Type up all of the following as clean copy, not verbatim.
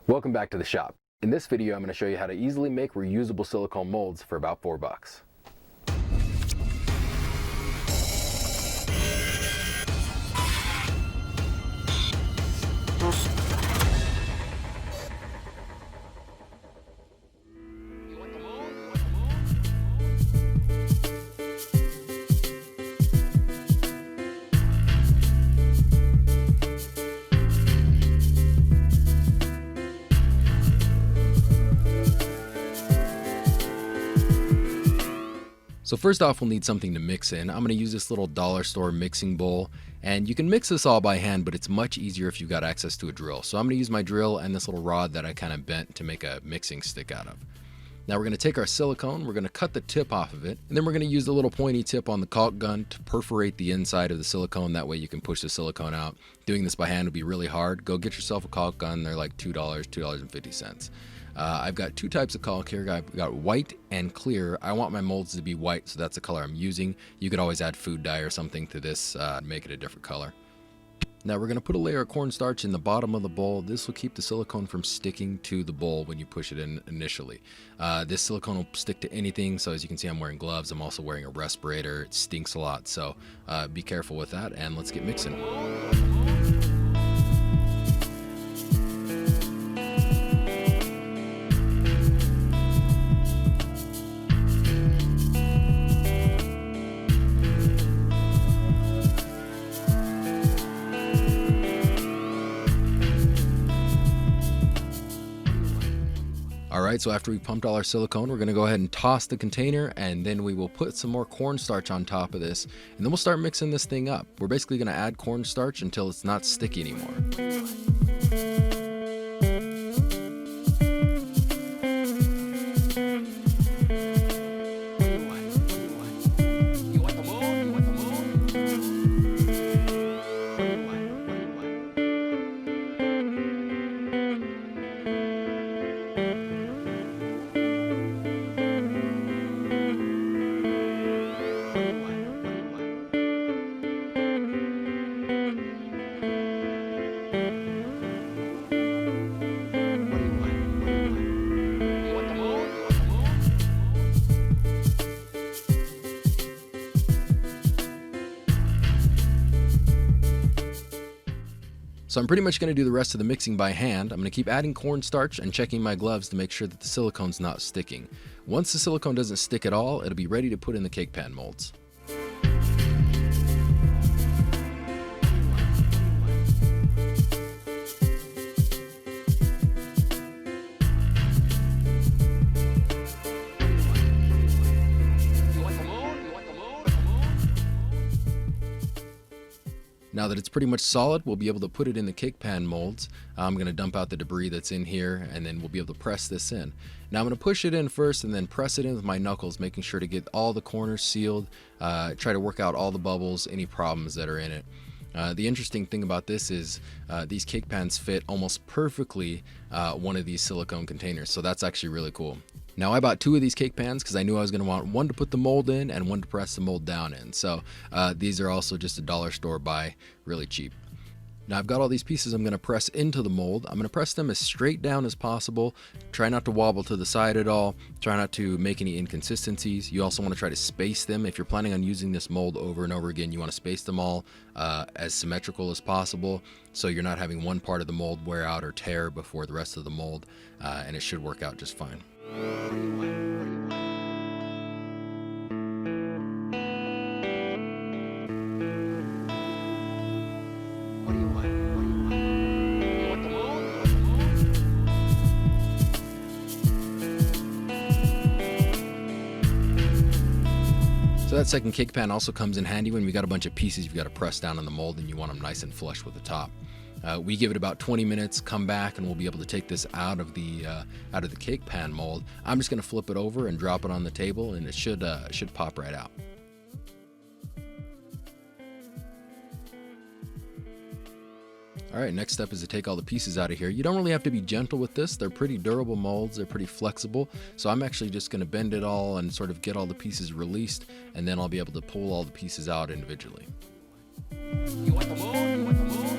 Welcome back to the shop. In this video, I'm going to show you how to easily make reusable silicone molds for about $4. So first off, we'll need something to mix in. I'm going to use this little dollar store mixing bowl, and you can mix this all by hand, but it's much easier if you've got access to a drill. So I'm going to use my drill and this little rod that I kind of bent to make a mixing stick out of. Now we're going to take our silicone, we're going to cut the tip off of it, and then we're going to use the little pointy tip on the caulk gun to perforate the inside of the silicone. That way you can push the silicone out. Doing this by hand would be really hard. Go get yourself a caulk gun. They're like $2, $2.50. I've got two types of caulk here. I've got white and clear. I want my molds to be white, so that's the color I'm using. You could always add food dye or something to this, make it a different color. Now we're going to put a layer of cornstarch in the bottom of the bowl. This will keep the silicone from sticking to the bowl when you push it in initially. This silicone will stick to anything, so as you can see I'm wearing gloves. I'm also wearing a respirator. It stinks a lot, so be careful with that, and let's get mixing. Alright, so after we pumped all our silicone, we're going to go ahead and toss the container, and then we will put some more cornstarch on top of this, and then we'll start mixing this thing up. We're basically going to add cornstarch until it's not sticky anymore. So I'm pretty much going to do the rest of the mixing by hand. I'm going to keep adding cornstarch and checking my gloves to make sure that the silicone's not sticking. Once the silicone doesn't stick at all, it'll be ready to put in the cake pan molds. Now that it's pretty much solid, we'll be able to put it in the cake pan molds. I'm going to dump out the debris that's in here, and then we'll be able to press this in. Now I'm going to push it in first and then press it in with my knuckles, making sure to get all the corners sealed, try to work out all the bubbles, any problems that are in it. The interesting thing about this is these cake pans fit almost perfectly one of these silicone containers, so that's actually really cool. Now I bought two of these cake pans because I knew I was going to want one to put the mold in and one to press the mold down in. So these are also just a dollar store buy, really cheap. Now I've got all these pieces I'm going to press into the mold. I'm going to press them as straight down as possible. Try not to wobble to the side at all. Try not to make any inconsistencies. You also want to try to space them. If you're planning on using this mold over and over again, you want to space them all as symmetrical as possible, so you're not having one part of the mold wear out or tear before the rest of the mold, and it should work out just fine. So that second cake pan also comes in handy when we got a bunch of pieces you've got to press down on the mold and you want them nice and flush with the top. We give it about 20 minutes, come back, and we'll be able to take this out of the cake pan mold. I'm just going to flip it over and drop it on the table, and it should pop right out. Alright, next step is to take all the pieces out of here. You don't really have to be gentle with this. They're pretty durable molds. They're pretty flexible. So I'm actually just going to bend it all and sort of get all the pieces released, and then I'll be able to pull all the pieces out individually. You want the mold? You want the mold?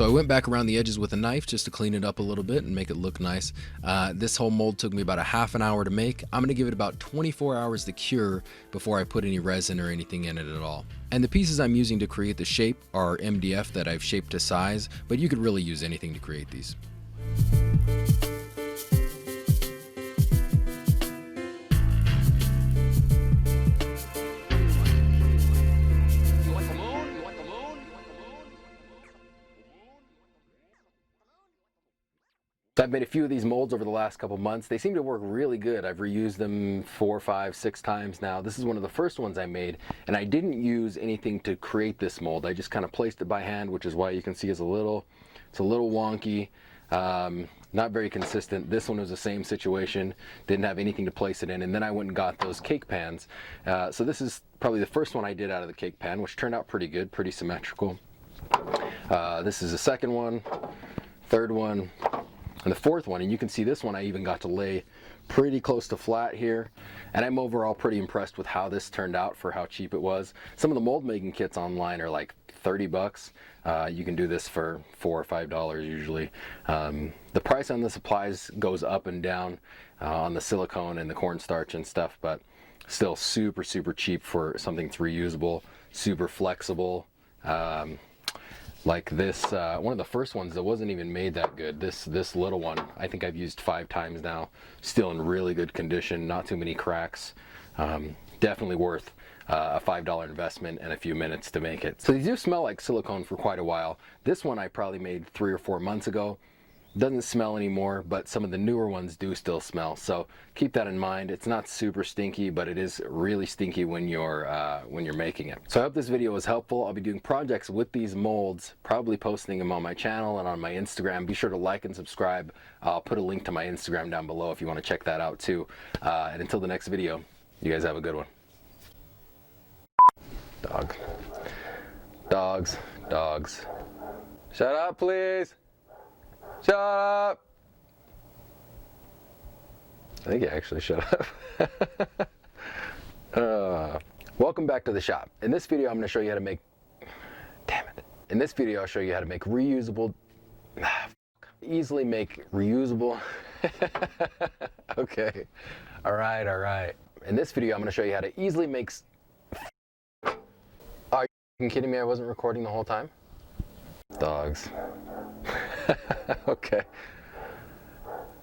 So I went back around the edges with a knife just to clean it up a little bit and make it look nice. This whole mold took me about a half an hour to make. I'm gonna give it about 24 hours to cure before I put any resin or anything in it at all. And the pieces I'm using to create the shape are MDF that I've shaped to size, but you could really use anything to create these. I've made a few of these molds over the last couple months. They seem to work really good. I've reused them 4, 5, 6 times now. This is one of the first ones I made, and I didn't use anything to create this mold. I just kind of placed it by hand, which is why you can see it's a little wonky, not very consistent. This one was the same situation, didn't have anything to place it in, and then I went and got those cake pans. So this is probably the first one I did out of the cake pan, which turned out pretty good, pretty symmetrical. This is the second one, third one, and the fourth one, and you can see this one I even got to lay pretty close to flat here, and I'm overall pretty impressed with how this turned out for how cheap it was. Some of the mold making kits online are like 30 bucks. You can do this for $4 or $5 usually. The price on the supplies goes up and down on the silicone and the cornstarch and stuff, but still super cheap for something that's reusable, super flexible. Like this, one of the first ones that wasn't even made that good. This little one, I think I've used 5 times now. Still in really good condition, not too many cracks. Definitely worth a $5 investment and a few minutes to make it. So these do smell like silicone for quite a while. This one I probably made 3 or 4 months ago. Doesn't smell anymore, but some of the newer ones do still smell. So keep that in mind. It's not super stinky, but it is really stinky when you're making it. So I hope this video was helpful. I'll be doing projects with these molds, probably posting them on my channel and on my Instagram. Be sure to like and subscribe. I'll put a link to my Instagram down below if you want to check that out too. And until the next video, you guys have a good one. Dog. Dogs. Dogs. Shut up, please. Shut up! I think you actually shut up. Welcome back to the shop. In this video, I'm going to show you how to make... Damn it. In this video, I'll show you how to make reusable... Easily make reusable... Okay. Alright, alright. In this video, I'm going to show you how to easily make... Are you kidding me? I wasn't recording the whole time? Dogs. Okay.